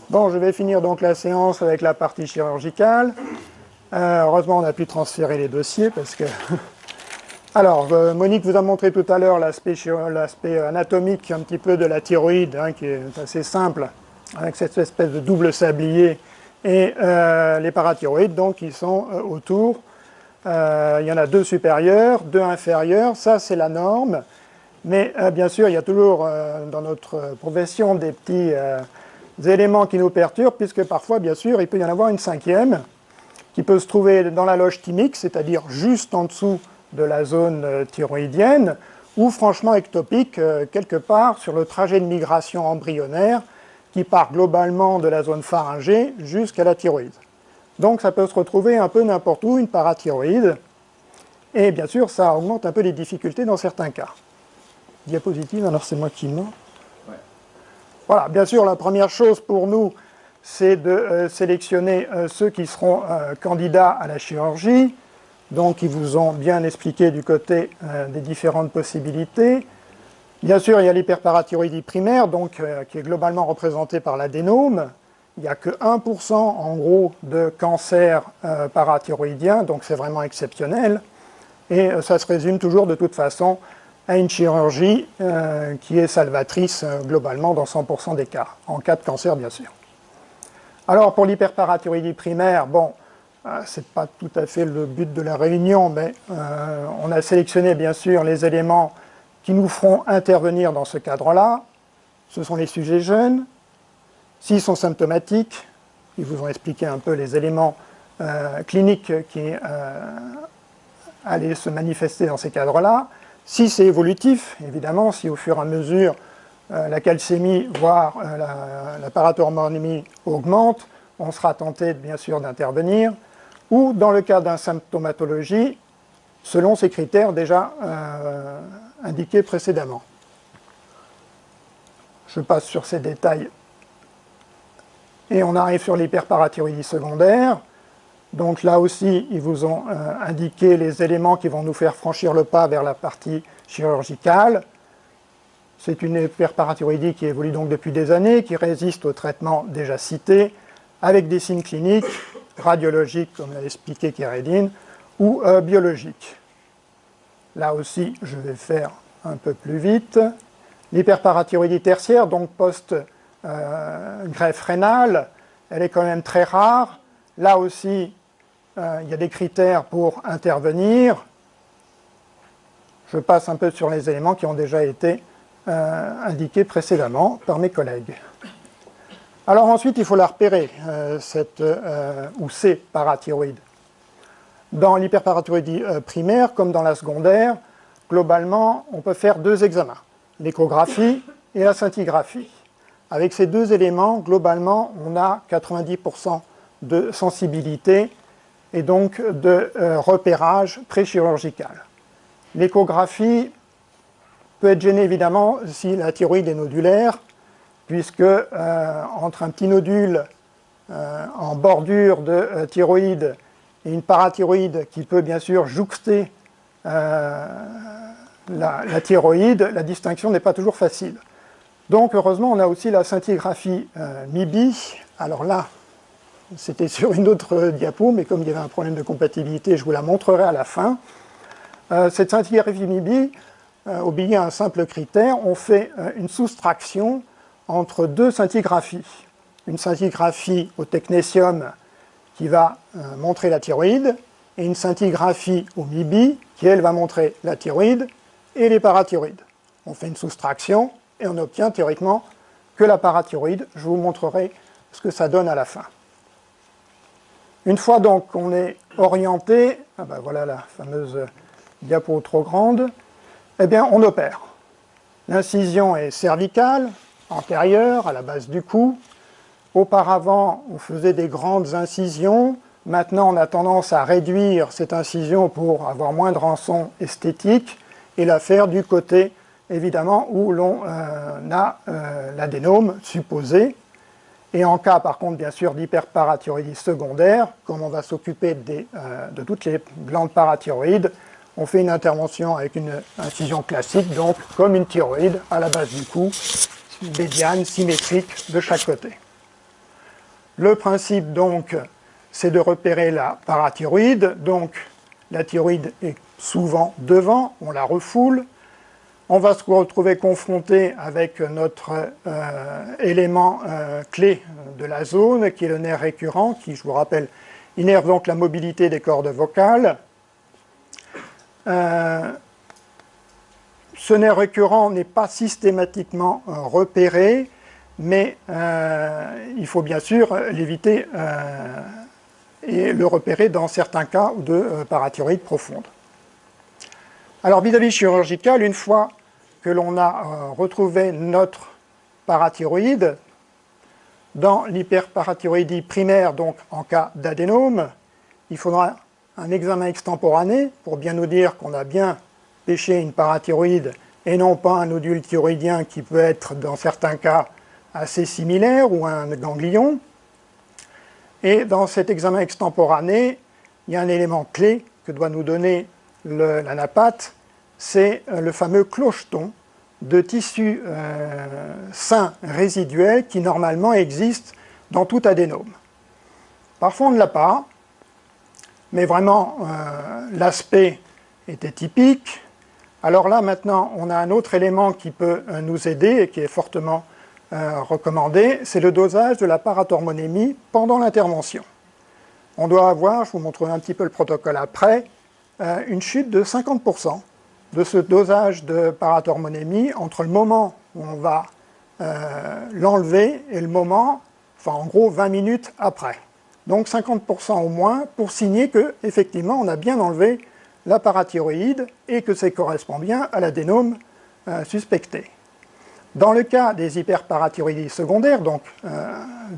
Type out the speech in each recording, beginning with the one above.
Bon, je vais finir donc la séance avec la partie chirurgicale. Heureusement, on a pu transférer les dossiers parce que... Alors, Monique vous a montré tout à l'heure l'aspect anatomique un petit peu de la thyroïde, hein, qui est assez simple, avec cette espèce de double sablier et les parathyroïdes, donc, qui sont autour. Il y en a deux supérieurs, deux inférieurs, ça c'est la norme. Mais bien sûr, il y a toujours dans notre profession des petits éléments qui nous perturbent, puisque parfois, bien sûr, il peut y en avoir une cinquième qui peut se trouver dans la loge thymique, c'est-à-dire juste en dessous de la zone thyroïdienne, ou franchement ectopique, quelque part sur le trajet de migration embryonnaire qui part globalement de la zone pharyngée jusqu'à la thyroïde. Donc ça peut se retrouver un peu n'importe où, une parathyroïde, et bien sûr, ça augmente un peu les difficultés dans certains cas. Diapositive, alors c'est moi qui mens. Ouais. Voilà, bien sûr, la première chose pour nous, c'est de sélectionner ceux qui seront candidats à la chirurgie. Donc, ils vous ont bien expliqué du côté des différentes possibilités. Bien sûr, il y a l'hyperparathyroïdie primaire, donc, qui est globalement représentée par l'adénome. Il n'y a que 1% en gros de cancer parathyroïdien, donc c'est vraiment exceptionnel. Et ça se résume toujours de toute façon à une chirurgie qui est salvatrice globalement dans 100% des cas, en cas de cancer bien sûr. Alors pour l'hyperparathyroïdie primaire, bon, ce n'est pas tout à fait le but de la réunion, mais on a sélectionné bien sûr les éléments qui nous feront intervenir dans ce cadre-là. Ce sont les sujets jeunes. S'ils sont symptomatiques, ils vous ont expliqué un peu les éléments cliniques qui allaient se manifester dans ces cadres-là. Si c'est évolutif, évidemment, si au fur et à mesure la calcémie, voire la parathormonémie augmente, on sera tenté bien sûr d'intervenir, ou dans le cas d'une symptomatologie, selon ces critères déjà indiqués précédemment. Je passe sur ces détails et on arrive sur l'hyperparathyroïdie secondaire. Donc là aussi, ils vous ont indiqué les éléments qui vont nous faire franchir le pas vers la partie chirurgicale. C'est une hyperparathyroïdie qui évolue donc depuis des années, qui résiste aux traitements déjà cités, avec des signes cliniques, radiologiques, comme l'a expliqué Kérédine, ou biologiques. Là aussi, je vais faire un peu plus vite. L'hyperparathyroïdie tertiaire, donc post-greffe rénale, elle est quand même très rare. Là aussi, il y a des critères pour intervenir. Je passe un peu sur les éléments qui ont déjà été indiqués précédemment par mes collègues. Alors ensuite, il faut la repérer, ou ces parathyroïdes. Dans l'hyperparathyroïdie primaire, comme dans la secondaire, globalement, on peut faire deux examens, l'échographie et la scintigraphie. Avec ces deux éléments, globalement, on a 90% de sensibilité et donc de repérage préchirurgical. L'échographie peut être gênée évidemment si la thyroïde est nodulaire, puisque entre un petit nodule en bordure de thyroïde et une parathyroïde qui peut bien sûr jouxter la thyroïde, la distinction n'est pas toujours facile. Donc heureusement, on a aussi la scintigraphie MIBI. Alors là, c'était sur une autre diapo, mais comme il y avait un problème de compatibilité, je vous la montrerai à la fin. Cette scintigraphie MIBI obéit à un simple critère. On fait une soustraction entre deux scintigraphies. Une scintigraphie au technétium qui va montrer la thyroïde et une scintigraphie au MIBI qui, elle, va montrer la thyroïde et les parathyroïdes. On fait une soustraction et on obtient théoriquement que la parathyroïde. Je vous montrerai ce que ça donne à la fin. Une fois donc qu'on est orienté, voilà la fameuse diapo trop grande, eh bien on opère. L'incision est cervicale, antérieure, à la base du cou. Auparavant, on faisait des grandes incisions. Maintenant, on a tendance à réduire cette incision pour avoir moins de rançon esthétique et la faire du côté, évidemment, où l'on a l'adénome supposé. Et en cas, par contre, bien sûr, d'hyperparathyroïdie secondaire, comme on va s'occuper de toutes les glandes parathyroïdes, on fait une intervention avec une incision classique, donc comme une thyroïde à la base du cou, médiane, symétrique de chaque côté. Le principe, donc, c'est de repérer la parathyroïde. Donc, la thyroïde est souvent devant, on la refoule. On va se retrouver confronté avec notre élément clé de la zone, qui est le nerf récurrent, qui, je vous rappelle, innerve donc la mobilité des cordes vocales. Ce nerf récurrent n'est pas systématiquement repéré, mais il faut bien sûr l'éviter et le repérer dans certains cas de parathyroïde profonde. Alors vis-à-vis chirurgical, une fois que l'on a retrouvé notre parathyroïde, dans l'hyperparathyroïdie primaire, donc en cas d'adénome, il faudra un examen extemporané pour bien nous dire qu'on a bien pêché une parathyroïde et non pas un nodule thyroïdien qui peut être dans certains cas assez similaire ou un ganglion. Et dans cet examen extemporané, il y a un élément clé que doit nous donner l'anapathe, c'est le fameux clocheton de tissu sain résiduel qui normalement existe dans tout adénome. Parfois on ne l'a pas, mais vraiment l'aspect était typique. Alors là maintenant on a un autre élément qui peut nous aider et qui est fortement recommandé, c'est le dosage de la parathormonémie pendant l'intervention. On doit avoir, je vous montrerai un petit peu le protocole après, une chute de 50% de ce dosage de parathormonémie entre le moment où on va l'enlever et le moment, enfin en gros 20 minutes après. Donc 50% au moins pour signer qu'effectivement on a bien enlevé la parathyroïde et que ça correspond bien à l'adénome suspecté. Dans le cas des hyperparathyroïdies secondaires, donc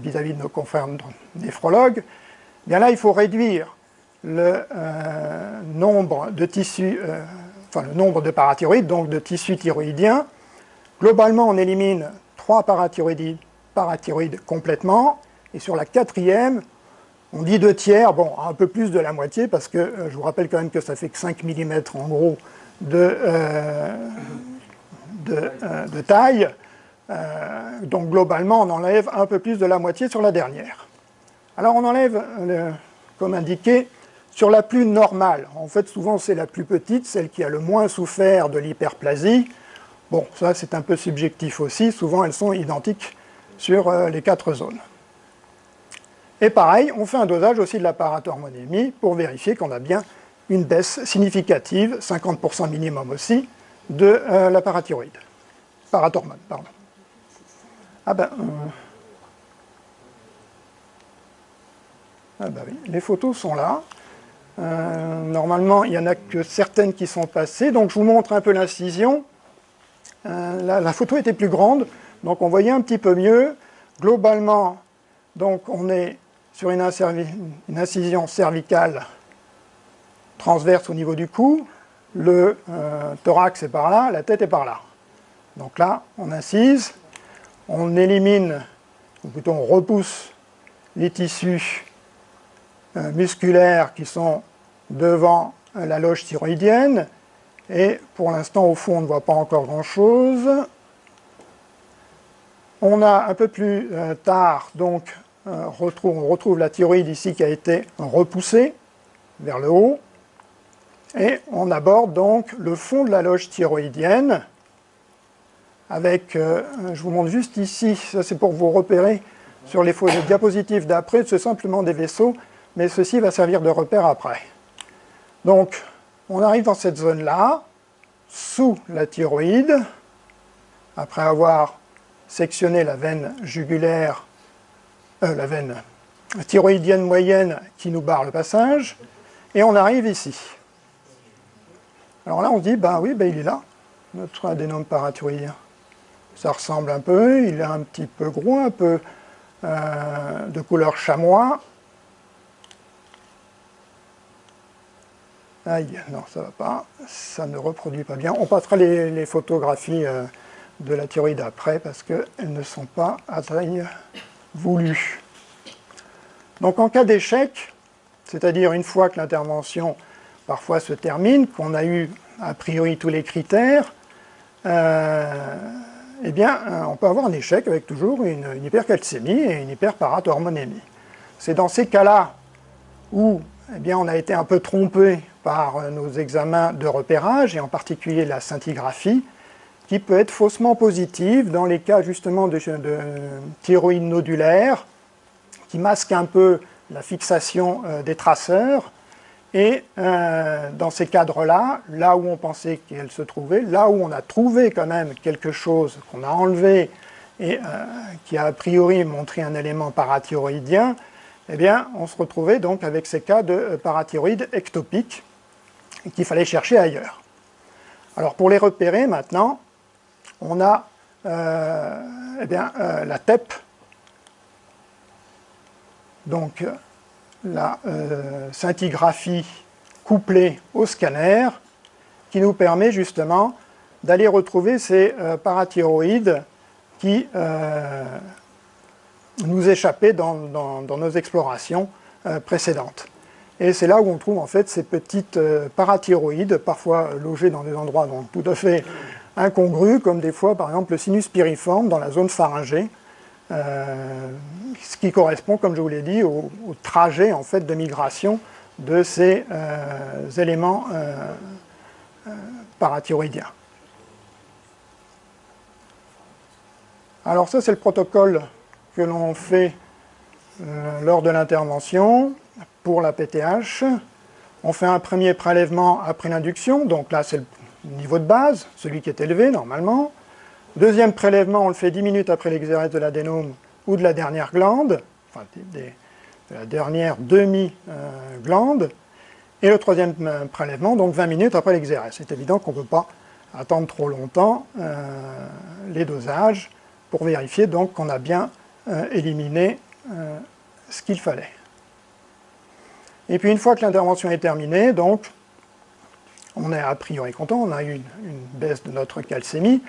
vis-à-vis de nos confrères néphrologues, bien là il faut réduire le nombre de tissus, enfin le nombre de parathyroïdes, donc de tissus thyroïdiens. Globalement, on élimine 3 parathyroïdes complètement, et sur la 4e, on dit 2/3, bon, un peu plus de la moitié, parce que je vous rappelle quand même que ça fait que 5 mm en gros de taille. Donc globalement, on enlève un peu plus de la moitié sur la dernière. Alors on enlève, comme indiqué, sur la plus normale. En fait, souvent c'est la plus petite, celle qui a le moins souffert de l'hyperplasie. Bon, ça c'est un peu subjectif aussi, souvent elles sont identiques sur les 4 zones. Et pareil, on fait un dosage aussi de la parathormonémie pour vérifier qu'on a bien une baisse significative, 50% minimum aussi, de la parathyroïde. Parathormone, pardon. Ah ben oui, les photos sont là. Normalement, il n'y en a que certaines qui sont passées. Donc, je vous montre un peu l'incision. La photo était plus grande, donc on voyait un petit peu mieux. Globalement, donc, on est sur une incision cervicale transverse au niveau du cou. Le thorax est par là, la tête est par là. Donc là, on incise, on élimine, ou plutôt on repousse les tissus musculaires qui sont devant la loge thyroïdienne. Et pour l'instant, au fond, on ne voit pas encore grand-chose. On a un peu plus tard, donc, on retrouve la thyroïde ici qui a été repoussée vers le haut. Et on aborde donc le fond de la loge thyroïdienne avec, je vous montre juste ici, ça c'est pour vous repérer sur les diapositives d'après, c'est simplement des vaisseaux, mais ceci va servir de repère après. Donc, on arrive dans cette zone-là, sous la thyroïde, après avoir sectionné la veine jugulaire, la veine thyroïdienne moyenne qui nous barre le passage, et on arrive ici. Alors là, on se dit, ben oui, ben il est là, notre adénome parathyroïdien. Ça ressemble un peu, il est un petit peu gros, un peu de couleur chamois. Aïe, non, ça ne va pas, ça ne reproduit pas bien. On passera les photographies de la thyroïde après, parce qu'elles ne sont pas à taille voulue. Donc en cas d'échec, c'est-à-dire une fois que l'intervention parfois se termine, qu'on a eu a priori tous les critères, eh bien, on peut avoir un échec avec toujours une hypercalcémie et une hyperparathormonémie. C'est dans ces cas-là où eh bien, on a été un peu trompé par nos examens de repérage, et en particulier la scintigraphie, qui peut être faussement positive dans les cas justement de thyroïde nodulaire, qui masque un peu la fixation des traceurs. Et dans ces cadres-là, là où on pensait qu'elle se trouvait, là où on a trouvé quand même quelque chose qu'on a enlevé et qui a priori montré un élément parathyroïdien, eh bien, on se retrouvait donc avec ces cas de parathyroïde ectopique qu'il fallait chercher ailleurs. Alors pour les repérer maintenant, on a la TEP, donc la scintigraphie couplée au scanner, qui nous permet justement d'aller retrouver ces parathyroïdes qui nous échappaient dans nos explorations précédentes. Et c'est là où on trouve en fait ces petites parathyroïdes, parfois logées dans des endroits donc, tout à fait incongrus, comme des fois par exemple le sinus piriforme dans la zone pharyngée, ce qui correspond, comme je vous l'ai dit, au trajet en fait, de migration de ces éléments parathyroïdiens. Alors ça, c'est le protocole que l'on fait lors de l'intervention pour la PTH. On fait un premier prélèvement après l'induction, donc là c'est le niveau de base, celui qui est élevé normalement. Deuxième prélèvement, on le fait 10 minutes après l'exérèse de l'adénome ou de la dernière glande, enfin de la dernière demi-glande. Et le troisième prélèvement, donc 20 minutes après l'exérèse. C'est évident qu'on ne peut pas attendre trop longtemps les dosages pour vérifier donc qu'on a bien éliminé ce qu'il fallait. Et puis une fois que l'intervention est terminée, donc, on est a priori content, on a eu une baisse de notre calcémie,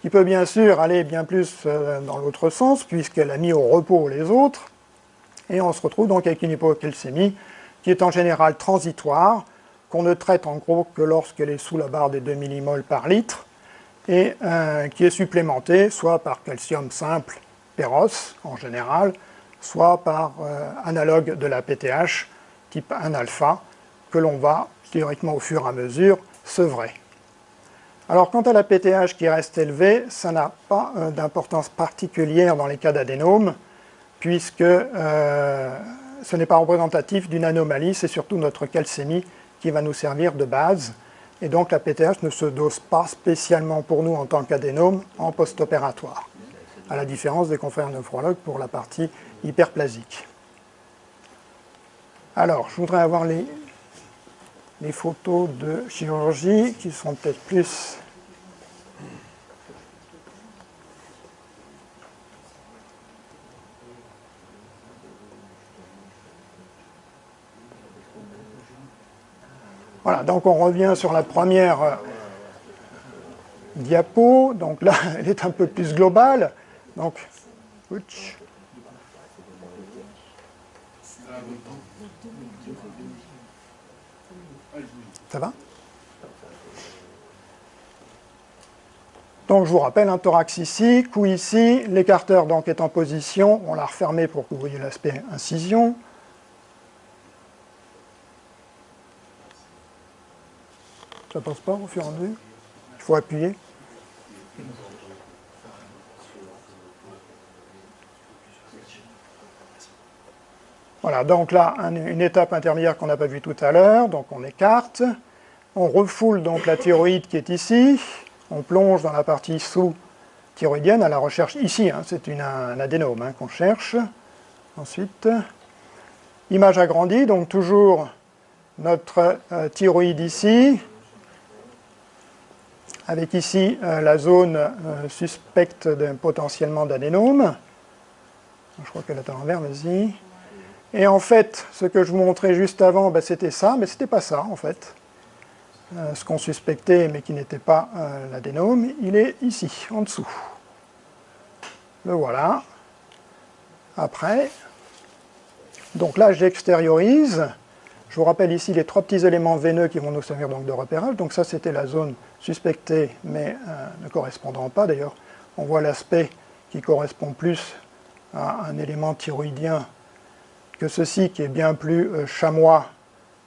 qui peut bien sûr aller bien plus dans l'autre sens, puisqu'elle a mis au repos les autres, et on se retrouve donc avec une hypocalcémie qui est en général transitoire, qu'on ne traite en gros que lorsqu'elle est sous la barre des 2 millimoles par litre, et qui est supplémentée soit par calcium simple, péros en général, soit par analogue de la PTH, type 1-alpha, que l'on va, théoriquement au fur et à mesure, sevrer. Alors quant à la PTH qui reste élevée, ça n'a pas d'importance particulière dans les cas d'adénome, puisque ce n'est pas représentatif d'une anomalie, c'est surtout notre calcémie qui va nous servir de base. Et donc la PTH ne se dose pas spécialement pour nous en tant qu'adénome en post-opératoire, à la différence des confrères néphrologues pour la partie hyperplasique. Alors, je voudrais avoir les photos de chirurgie qui sont peut-être plus... Voilà, donc on revient sur la première diapo. Donc là, elle est un peu plus globale. Donc, ça va? Donc je vous rappelle, un thorax ici, cou ici, l'écarteur donc est en position, on l'a refermé pour que vous voyez l'aspect incision. Ça passe pas au fur et à mesure? Il faut appuyer. Voilà, donc là, une étape intermédiaire qu'on n'a pas vue tout à l'heure, donc on écarte. On refoule donc la thyroïde qui est ici. On plonge dans la partie sous-thyroïdienne à la recherche ici, hein, c'est un adénome hein, qu'on cherche. Ensuite, image agrandie, donc toujours notre thyroïde ici, avec ici la zone suspecte potentiellement d'adénome. Je crois qu'elle est à l'envers, vas-y. Et en fait, ce que je vous montrais juste avant, ben, c'était ça, mais ce n'était pas ça en fait. Ce qu'on suspectait, mais qui n'était pas l'adénome, il est ici, en dessous. Le voilà. Après, donc là, j'extériorise. Je vous rappelle ici les 3 petits éléments veineux qui vont nous servir donc de repérage. Donc ça, c'était la zone suspectée, mais ne correspondant pas. D'ailleurs, on voit l'aspect qui correspond plus à un élément thyroïdien que ceci qui est bien plus chamois,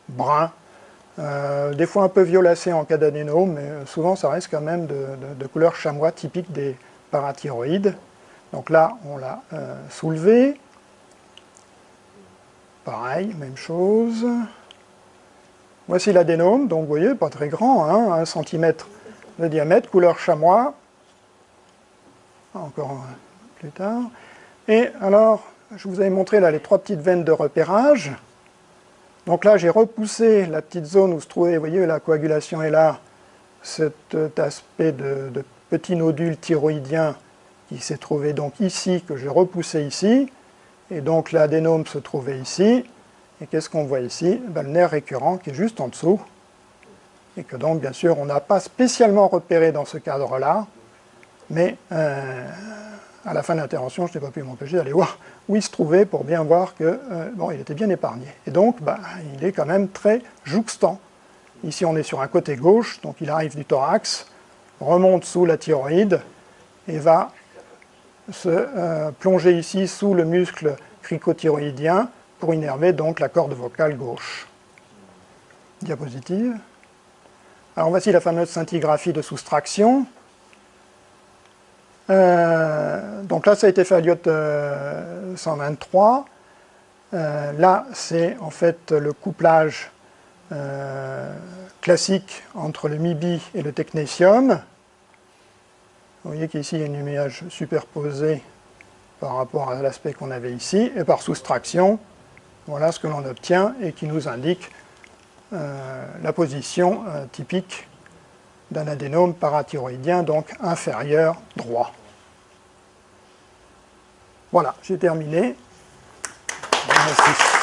brun, des fois un peu violacé en cas d'adénome, mais souvent ça reste quand même de couleur chamois typique des parathyroïdes. Donc là, on l'a soulevé. Pareil, même chose. Voici l'adénome, donc vous voyez, pas très grand, hein, 1 cm de diamètre, couleur chamois. Encore plus tard. Et alors, je vous avais montré là les 3 petites veines de repérage. Donc là, j'ai repoussé la petite zone où se trouvait, vous voyez, la coagulation est là, cet aspect de petit nodule thyroïdien qui s'est trouvé donc ici, que j'ai repoussé ici. Et donc l'adénome se trouvait ici. Et qu'est-ce qu'on voit ici? Ben, le nerf récurrent qui est juste en dessous. Et que donc, bien sûr, on n'a pas spécialement repéré dans ce cadre-là. Mais à la fin de l'intervention, je n'ai pas pu m'empêcher d'aller voir où il se trouvait pour bien voir que, bon, il était bien épargné. Et donc, ben, il est quand même très jouxtant. Ici, on est sur un côté gauche, donc il arrive du thorax, remonte sous la thyroïde et va se plonger ici sous le muscle cricothyroïdien pour innerver donc la corde vocale gauche. Diapositive. Alors voici la fameuse scintigraphie de soustraction. Donc là, ça a été fait à l'iode 123. Là, c'est en fait le couplage classique entre le MIB et le technétium. Vous voyez qu'ici, il y a une image superposée par rapport à l'aspect qu'on avait ici. Et par soustraction, voilà ce que l'on obtient et qui nous indique la position typique d'un adénome parathyroïdien, donc inférieur droit. Voilà, j'ai terminé. Merci.